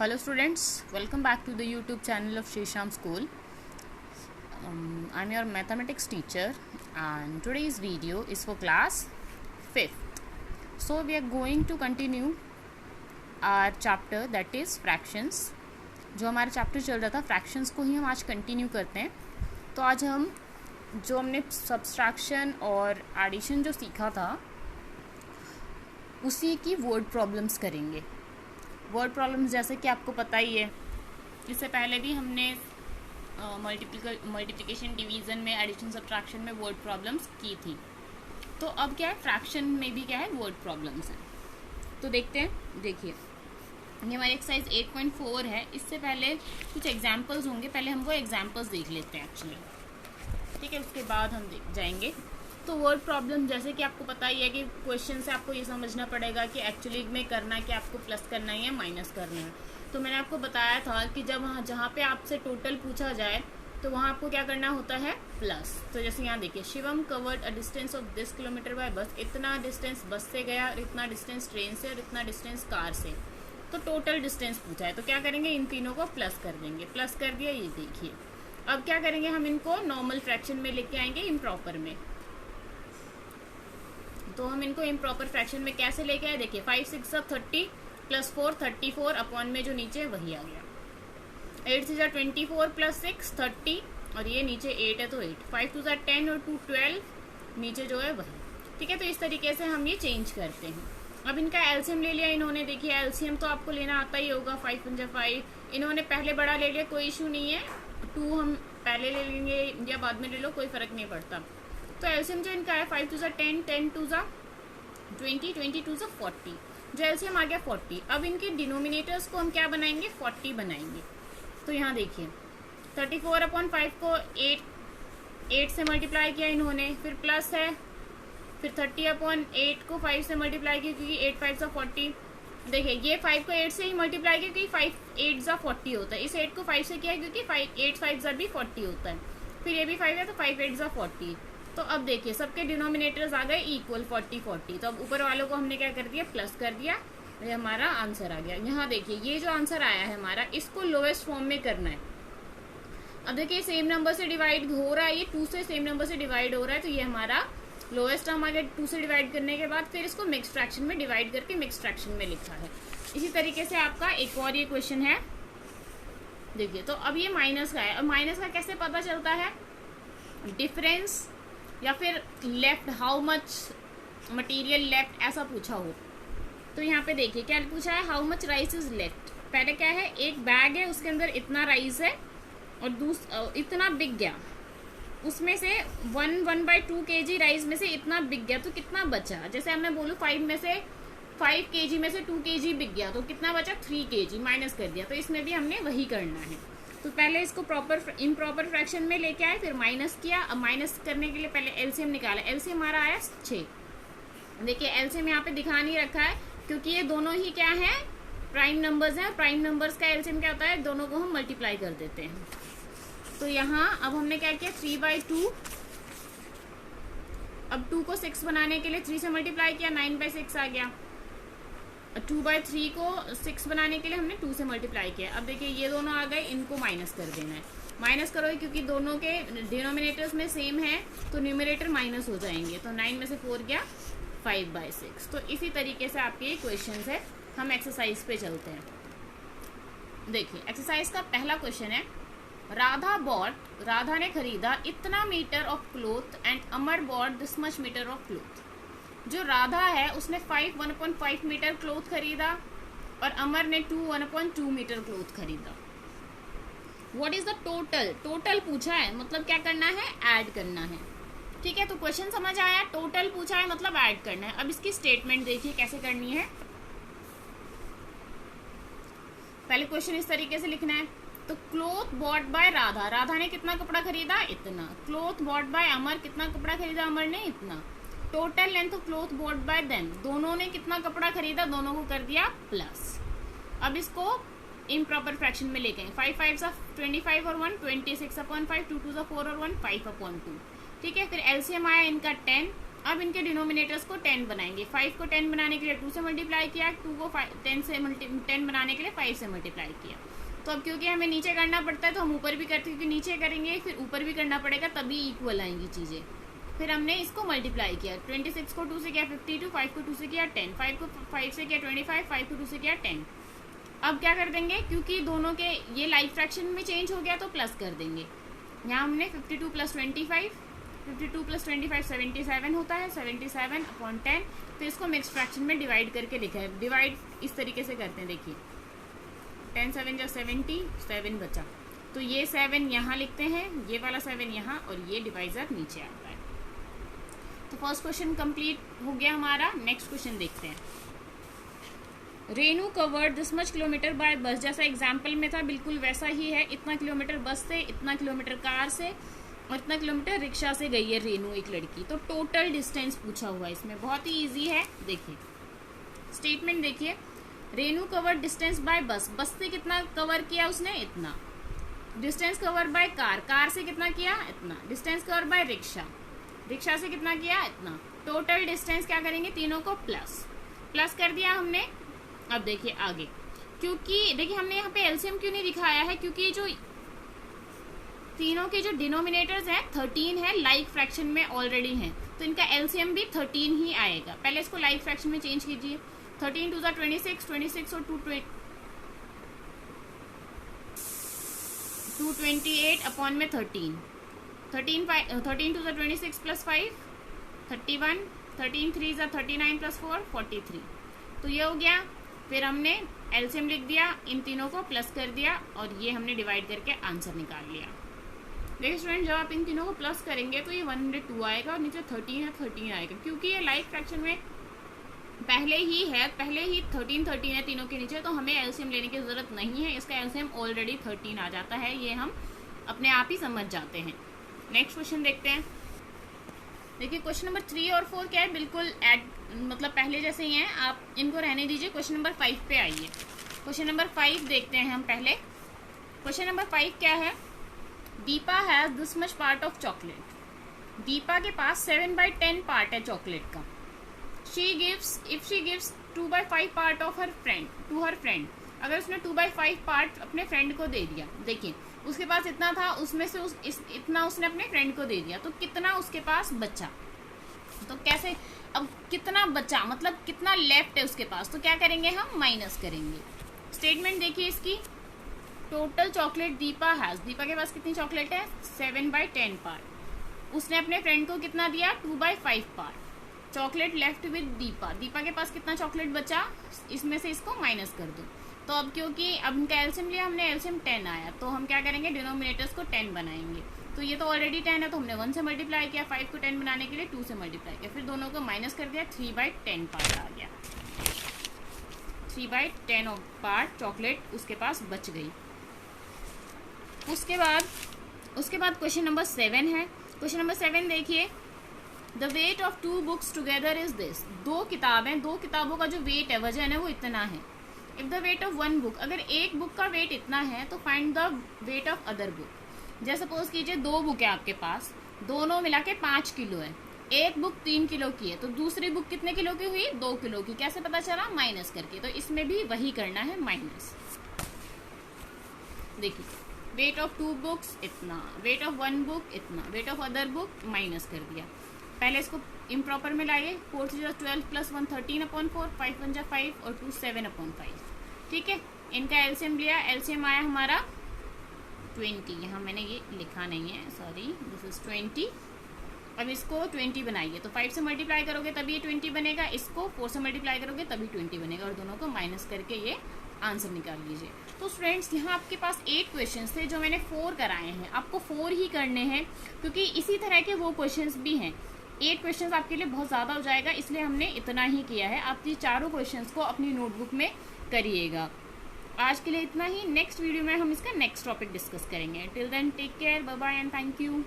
Hello students, welcome back to the YouTube channel of Shrisham School. I'm your mathematics teacher and today's video is for class 5th. So we are going to continue our chapter that is fractions. जो हमारा chapter चल रहा था fractions को ही हम आज continue करते हैं. तो आज हम जो हमने सब्सट्रैक्शन और एडिशन जो सीखा था उसी की वर्ड प्रॉब्लम्स करेंगे. वर्ड प्रॉब्लम्स जैसे कि आपको पता ही है, इससे पहले भी हमने मल्टीप्लिकेशन डिवीज़न में एडिशन सब्ट्रैक्शन में वर्ड प्रॉब्लम्स की थी. तो अब क्या है, फ्रैक्शन में भी क्या है, वर्ड प्रॉब्लम्स हैं. तो देखते हैं. देखिए ये हमारी एक्सरसाइज 8.4 है. इससे पहले कुछ एग्जाम्पल्स होंगे, पहले हम वो एग्जाम्पल्स देख लेते हैं एक्चुअली. ठीक है, उसके बाद हम जाएंगे. तो वर्ड प्रॉब्लम जैसे कि आपको पता ही है कि क्वेश्चन से आपको ये समझना पड़ेगा कि एक्चुअली में करना है कि आपको प्लस करना है या माइनस करना है. तो मैंने आपको बताया था कि जब जहाँ पे आपसे टोटल पूछा जाए तो वहाँ आपको क्या करना होता है, प्लस. तो जैसे यहाँ देखिए, Shivam covered a distance of 10 kilometre bye बस. इतना डिस्टेंस बस से गया और इतना डिस्टेंस ट्रेन से और इतना डिस्टेंस कार से. तो टोटल डिस्टेंस पूछा है तो क्या करेंगे, इन तीनों को प्लस कर देंगे. प्लस कर दिया, ये देखिए. अब क्या करेंगे, हम इनको नॉर्मल फ्रैक्शन में लेके आएंगे, इम्प्रॉपर में. तो हम इनको इम्प्रॉपर फ्रैक्शन में कैसे लेके आए, देखिए 5 6 30 प्लस 4 34 अपॉन में जो नीचे वही आ गया. 8 6 24 प्लस 6 30 और ये नीचे 8 है तो 8. 5 2 10 और 2 12 नीचे जो है वही. ठीक है, तो इस तरीके से हम ये चेंज करते हैं. अब इनका एलसीएम ले लिया इन्होंने. देखिए एलसीएम तो आपको लेना आता ही होगा. 5 5 5. इन्होंने पहले बड़ा ले लिया, कोई इशू नहीं है. 2 हम पहले ले लेंगे या बाद में ले लो, कोई फर्क नहीं पड़ता. तो एलसीएम जो इनका है 5 2 10 10 2 20 20 2 40. जो एलसीएम आ गया 40. अब इनके डिनोमिनेटर्स को हम क्या बनाएंगे, 40 बनाएंगे. तो यहाँ देखिए 34 अपॉन 5 को 8 से मल्टीप्लाई किया इन्होंने, फिर प्लस है, फिर 30 अपॉन 8 को 5 से मल्टीप्लाई किया क्योंकि 8 5 40. देखिए ये 5 को 8 से ही मल्टीप्लाई किया क्योंकि 5 8 40 होता है. इस 8 को 5 से किया क्योंकि 8 5 भी 40 होता है. फिर ये भी 5 है तो 5 8 40. तो अब देखिए सबके डिनोमिनेटर्स आ गए इक्वल 40 40. तो अब ऊपर वालों को हमने क्या कर दिया, प्लस कर दिया. ये हमारा आंसर आ गया. यहाँ देखिए ये जो आंसर आया है हमारा, इसको लोएस्ट फॉर्म में करना है. अब देखिए सेम नंबर से डिवाइड हो रहा है, ये 2 से सेम नंबर से डिवाइड हो रहा है. तो ये हमारा लोएस्ट टर्म आ गया 2 से डिवाइड करने के बाद. फिर इसको मिक्स फ्रैक्शन में डिवाइड करके मिक्स फ्रैक्शन में लिखा है. इसी तरीके से आपका एक और ये क्वेश्चन है. देखिए तो अब ये माइनस का है. अब माइनस का कैसे पता चलता है, डिफरेंस या फिर left, how much material left ऐसा पूछा हो. तो यहाँ पे देखिए क्या पूछा है, how much rice is left. पहले क्या है, एक बैग है उसके अंदर इतना राइस है और इतना बिक गया. उसमें से 1/2 kg राइस में से इतना बिक गया तो कितना बचा. जैसे अब मैं बोलूँ 5 kg में से 2 kg बिक गया तो कितना बचा, 3 kg माइनस कर दिया. तो इसमें भी हमने वही करना है. तो पहले इसको इम्प्रॉपर फ्रैक्शन में लेके आए, फिर माइनस किया. अब माइनस करने के लिए पहले एलसीएम निकाला. एलसीएम हमारा आया 6. देखिए एलसीएम यहाँ पे दिखा नहीं रखा है क्योंकि ये दोनों ही क्या है, प्राइम नंबर्स हैं. प्राइम नंबर्स का एलसीएम क्या होता है, दोनों को हम मल्टीप्लाई कर देते हैं. तो यहाँ अब हमने क्या किया, 3/2. अब 2 को 6 बनाने के लिए 3 से मल्टीप्लाई किया, 9/6 आ गया. 2/3 को 6 बनाने के लिए हमने 2 से मल्टीप्लाई किया. अब देखिए ये दोनों आ गए, इनको माइनस कर देना है. माइनस करोगे क्योंकि दोनों के डिनोमिनेटर्स में सेम है तो न्यूमरेटर माइनस हो जाएंगे. तो 9 में से 4 गया, 5/6. तो इसी तरीके से आपके ये क्वेश्चन है. हम एक्सरसाइज पे चलते हैं. देखिए एक्सरसाइज का पहला क्वेश्चन है, राधा ने खरीदा इतना metre of cloth and Amar bought this much metre of cloth. जो राधा है उसने 1/5 मीटर क्लोथ खरीदा और अमर ने 1/2 मीटर क्लोथ खरीदा. What is the total. Total पूछा है मतलब क्या करना है, ऐड करना है. ठीक है, तो क्वेश्चन समझ आया. टोटल पूछा है मतलब ऐड करना है. अब इसकी स्टेटमेंट देखिए कैसे करनी है. पहले क्वेश्चन इस तरीके से लिखना है. तो क्लोथ बॉट बाय राधा ने कितना कपड़ा खरीदा, इतना. क्लोथ बॉट बाय अमर, कितना कपड़ा खरीदा अमर ने, इतना. Total length of cloth bought by them, दोनों ने कितना कपड़ा खरीदा, दोनों को कर दिया प्लस. अब इसको इम्प्रॉपर फ्रैक्शन में लेके 5 5 25 और 1 26/5, 2 2 4 और 1 5/2. ठीक है, फिर एलसीएम आया इनका 10. अब इनके डिनोमिनेटर्स को 10 बनाएंगे। 5 को 10 बनाने के लिए 2 से मल्टीप्लाई किया, 2 को 10 बनाने के लिए 5 से मल्टीप्लाई किया। तो अब क्योंकि हमें नीचे करना पड़ता है तो हम ऊपर भी करते हैं, क्योंकि नीचे करेंगे फिर ऊपर भी करना पड़ेगा, तभी इक्वल आएंगी चीज़ें। फिर हमने इसको मल्टीप्लाई किया, 26 को 2 से किया 52, 5 को 2 से किया 10, 5 को 5 से किया 25, 5 को 2 से किया 10। अब क्या कर देंगे, क्योंकि दोनों के ये लाइक फ्रैक्शन में चेंज हो गया तो प्लस कर देंगे। यहाँ हमने 52 प्लस 25, 52 प्लस 25 77 होता है, 77/10। फिर इसको मिक्स फ्रैक्शन में डिवाइड करके लिखा है। डिवाइड इस तरीके से करते हैं, देखिए 10 7 जा 70, 7 बचा, तो ये 7 यहाँ लिखते हैं, ये वाला 7 यहाँ, और ये डिवाइजर नीचे आता है। तो फर्स्ट क्वेश्चन कंप्लीट हो गया हमारा। नेक्स्ट क्वेश्चन देखते हैं। Renu covered this much kilometre bye बस, जैसा एग्जाम्पल में था बिल्कुल वैसा ही है। इतना किलोमीटर बस से, इतना किलोमीटर कार से और इतना किलोमीटर रिक्शा से गई है रेनू, एक लड़की। तो टोटल डिस्टेंस पूछा हुआ है इसमें, बहुत ही इजी है। देखिए स्टेटमेंट देखिए, रेनू कवर डिस्टेंस बाय बस, बस से कितना कवर किया उसने, इतना। Distance cover by car, car से कितना किया, इतना। Distance cover by rickshaw, rickshaw से कितना किया, इतना। टोटल डिस्टेंस क्या करेंगे, तीनों को प्लस प्लस कर दिया हमने। अब देखिए आगे, क्योंकि देखिए हमने यहाँ पे एलसीएम क्यों नहीं दिखाया है, क्योंकि जो तीनों के जो डिनोमिनेटर्स हैं 13 है, लाइक फ्रैक्शन में ऑलरेडी हैं, तो इनका एलसीएम भी 13 ही आएगा। पहले इसको लाइक फ्रैक्शन में चेंज कीजिए। 13 2 26, 26 और 228 अपॉन में 13 2 26 प्लस 5 31, 13 3 39 प्लस 4 43। तो ये हो गया। फिर हमने एलसीएम लिख दिया, इन तीनों को प्लस कर दिया, और ये हमने डिवाइड करके आंसर निकाल लिया। देखिए स्टूडेंट, जब आप इन तीनों को प्लस करेंगे तो ये 102 आएगा, और नीचे 13 है 13 आएगा, क्योंकि ये लाइक फ्रैक्शन में पहले ही 13 है तीनों के नीचे, तो हमें एलसीएम लेने की जरूरत नहीं है। इसका एलसीएम ऑलरेडी 13 आ जाता है, ये हम अपने आप ही समझ जाते हैं। नेक्स्ट क्वेश्चन देखते हैं। देखिए क्वेश्चन नंबर 3 और 4 क्या है, बिल्कुल मतलब पहले जैसे ही हैं, आप इनको रहने दीजिए। क्वेश्चन नंबर 5 पे आइए। क्वेश्चन नंबर 5 देखते हैं हम पहले। क्वेश्चन नंबर 5 क्या है, Deepa has this much part of chocolate. Deepa के पास 7/10 पार्ट है चॉकलेट का। If she gives 2/5 part of her friend to her friend, अगर उसने 2/5 पार्ट अपने फ्रेंड को दे दिया, देखिए उसके पास इतना था, उसमें से इतना उसने अपने फ्रेंड को दे दिया, तो कितना उसके पास बचा। तो कैसे, अब कितना बचा मतलब कितना लेफ्ट है उसके पास, तो क्या करेंगे हम, माइनस करेंगे। स्टेटमेंट देखिए इसकी, total chocolate Deepa has, Deepa के पास कितनी चॉकलेट है, 7/10 पार्ट। उसने अपने फ्रेंड को कितना दिया, 2/5 part. Chocolate left with Deepa, Deepa के पास कितना चॉकलेट बचा, इसमें से इसको माइनस कर दो। तो अब क्योंकि अब इनका एलसीएम लिया हमने, एलसीएम 10 आया, तो हम क्या करेंगे, डिनोमिनेटर्स को 10 बनाएंगे। तो ये तो ऑलरेडी 10 है, तो हमने 1 से मल्टीप्लाई किया, 5 को 10 बनाने के लिए 2 से मल्टीप्लाई किया, फिर दोनों को माइनस कर दिया, 3/10 पार्ट आ गया। 3/10 पार्ट चॉकलेट उसके पास बच गई। उसके बाद क्वेश्चन नंबर 7 है। क्वेश्चन नंबर 7 देखिए, the weight of 2 books together is this. 2 किताबें, 2 किताबों का जो वेट है, वजन है, वो इतना है। If the weight of 1 book, अगर एक बुक का वेट इतना है, तो find the weight of other book. जैसे सपोज कीजिए 2 बुक है आपके पास, दोनों मिला के 5 किलो है, एक बुक 3 किलो की है, तो दूसरी बुक कितने किलो की हुई, 2 किलो की। कैसे पता चला, माइनस करके। तो इसमें भी वही करना है, माइनस। देखिए वेट ऑफ 2 बुक्स इतना, वेट ऑफ 1 बुक इतना, weight of other book minus कर दिया। पहले इसको इम्प्रॉपर में लाइए, 4 3 12 प्लस 1 13/4, 5 1 5 और 2 7/5। ठीक है, इनका एलसीएम लिया, एलसीएम आया हमारा 20। यहाँ मैंने ये लिखा नहीं है, सॉरी, दिस इज 20। अब इसको 20 बनाइए, तो 5 से मल्टीप्लाई करोगे तभी ये 20 बनेगा, इसको 4 से मल्टीप्लाई करोगे तभी 20 बनेगा, और दोनों को माइनस करके ये आंसर निकाल लीजिए। तो स्टूडेंट्स यहाँ आपके पास 8 क्वेश्चंस थे, जो मैंने 4 कराए हैं। आपको 4 ही करने हैं, क्योंकि इसी तरह के वो क्वेश्चंस भी हैं। 8 क्वेश्चंस आपके लिए बहुत ज़्यादा हो जाएगा, इसलिए हमने इतना ही किया है। आप ये चारों क्वेश्चंस को अपनी नोटबुक में करिएगा। आज के लिए इतना ही। नेक्स्ट वीडियो में हम इसका नेक्स्ट टॉपिक डिस्कस करेंगे। Till then take care, bye bye and thank you.